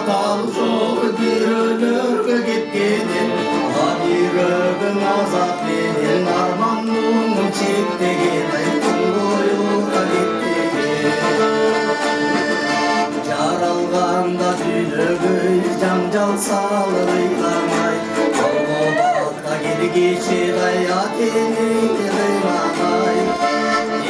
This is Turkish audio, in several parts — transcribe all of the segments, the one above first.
Atal çok bir ölürge gitkedin Bir ögün azat benim armanım çektegin Boyuna gittegin Jaralganda tülögü janjal salgılamay Olgobatka gelgiçi dayatenin kıymanay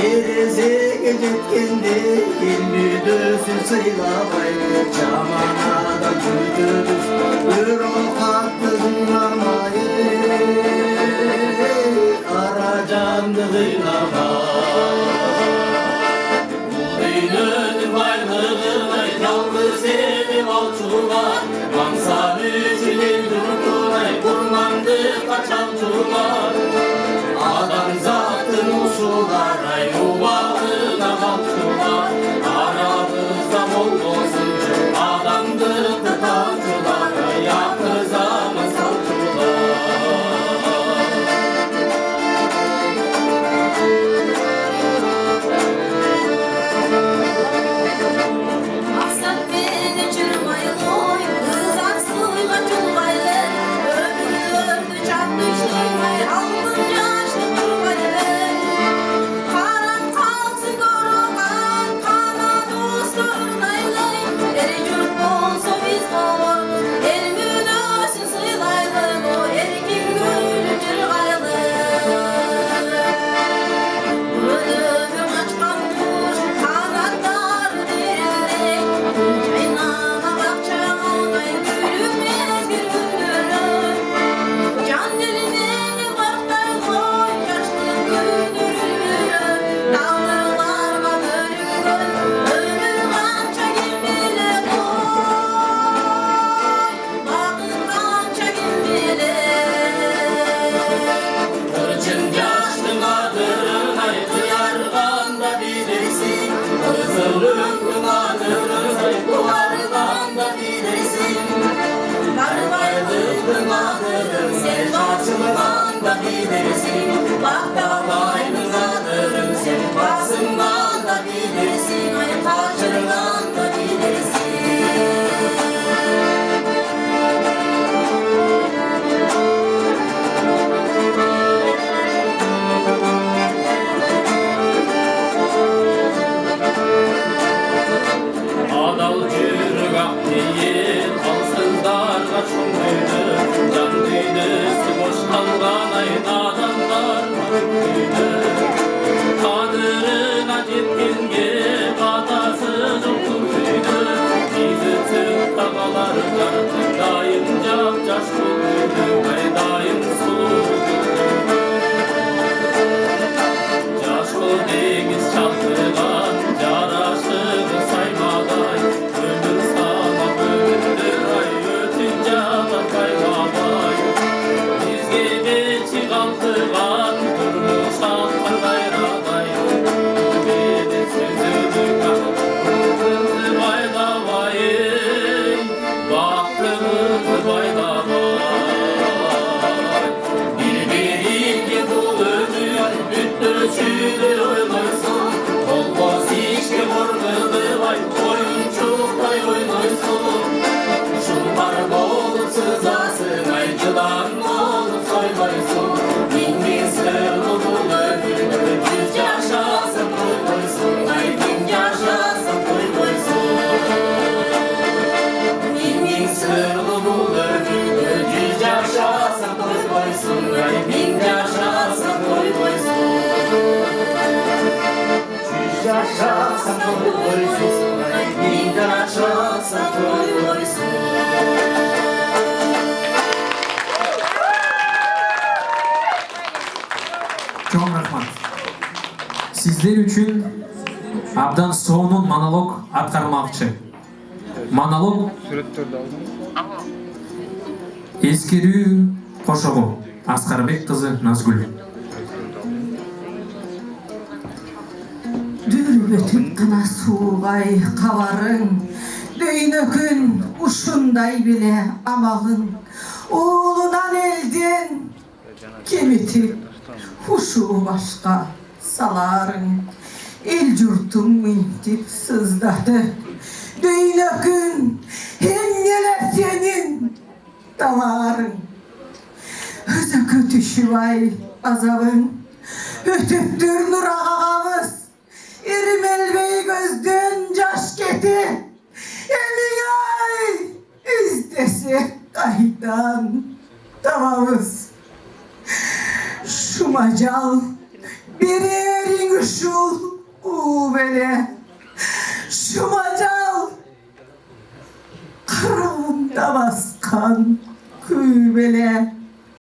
Yerezege jetkende ilmüdösün sıylabay Çamanada tüydüdüz bir okattığınamay Karacandı kıylamay Uğrayının bayrağına yalnız elim alçular Mansa mücülün durgunay kurmandı kaçan çular Adam zatın usular ay uvağına bakçular Aramızda bol olsun adamdır tıkancılar ay yakıza masalcılar Maksat beni çırmaylı kızak suyla çulmaylı Ömrü çap düştüğümay aldım yaşlı durmaylı Karan kalsın korugan kana dostlarınaylı Ericük olsa biz oluruz elmün ölsün sıylaylı O erikin gülü çırgaylı Ölümüm açkan kuş kanatlar dirilerek Caynana bakçağına gülümez bir gündürüm Can dilimini barklar koy yaşlı gündürüm Dağlarlarga bölüngen ömür kança gimbile koy Bakın kança gimbile Kırçın yaşlı kadınay duyarganda bilirsin Kızılın kadınay duvarganda bilirsin Karbaylıkın kadın sen başımdan bilirsin Bak dağlaynın kadın sen basından da bilirsin Ay kaçırgan da bilirsin Adal cürgah değil, halsızlarla çoğunluydu Can düydüsü boş kalgan ay nadanlar maçukluydu Kadırına cetkenge batası çokluydu Bizi tüm tağalar kartı daim cap caşkuluydu Ay daim suluydu Caşkul degiz çaltıgan caraşığı saymaday Ömür sana bölündür ay ötünce adam kaybabay Bizge beçi kaltıgan durmuş altın gayraday Beni sözünü baktığımızı baydavay Baktığımızı baydavay Birbirine bu ömür büttöçüdü oynaysın Olmaz işke borgılı vay oyuncukay oynaysın Şunlar bolup sızasın ay cıdan olup soymaysın Bin sırlı bu ömür yüz yaşasın koymaysın Ay bin yaşasın koymaysın Bin sırlı bu ömür yüz yaşasın koymaysın Ay bin yaşasın koymaysın Yüz yaşasın koymaysın Ay bin yaşasın koymaysın Çok rahmat. Sizler üçün abdan soğunun monolog atkarmakçı. Monolog eskeri koşoğu Askarbek kızı Nazgül. Dürbetip kına suğay kavarın Döynökün uşunday bile amalın Oğlunan elden kemitip huşu başka saların El yurtum intip sızdadı Döynökün hem davarın. Özakı düşüvay azabın, ötüptür nur ağamız. İrimel bey gözden caş geti, emin ay istesi kaydan davamız. Şu macal bir erin uşul uvele, şu macal karanlıkta baskan kübele.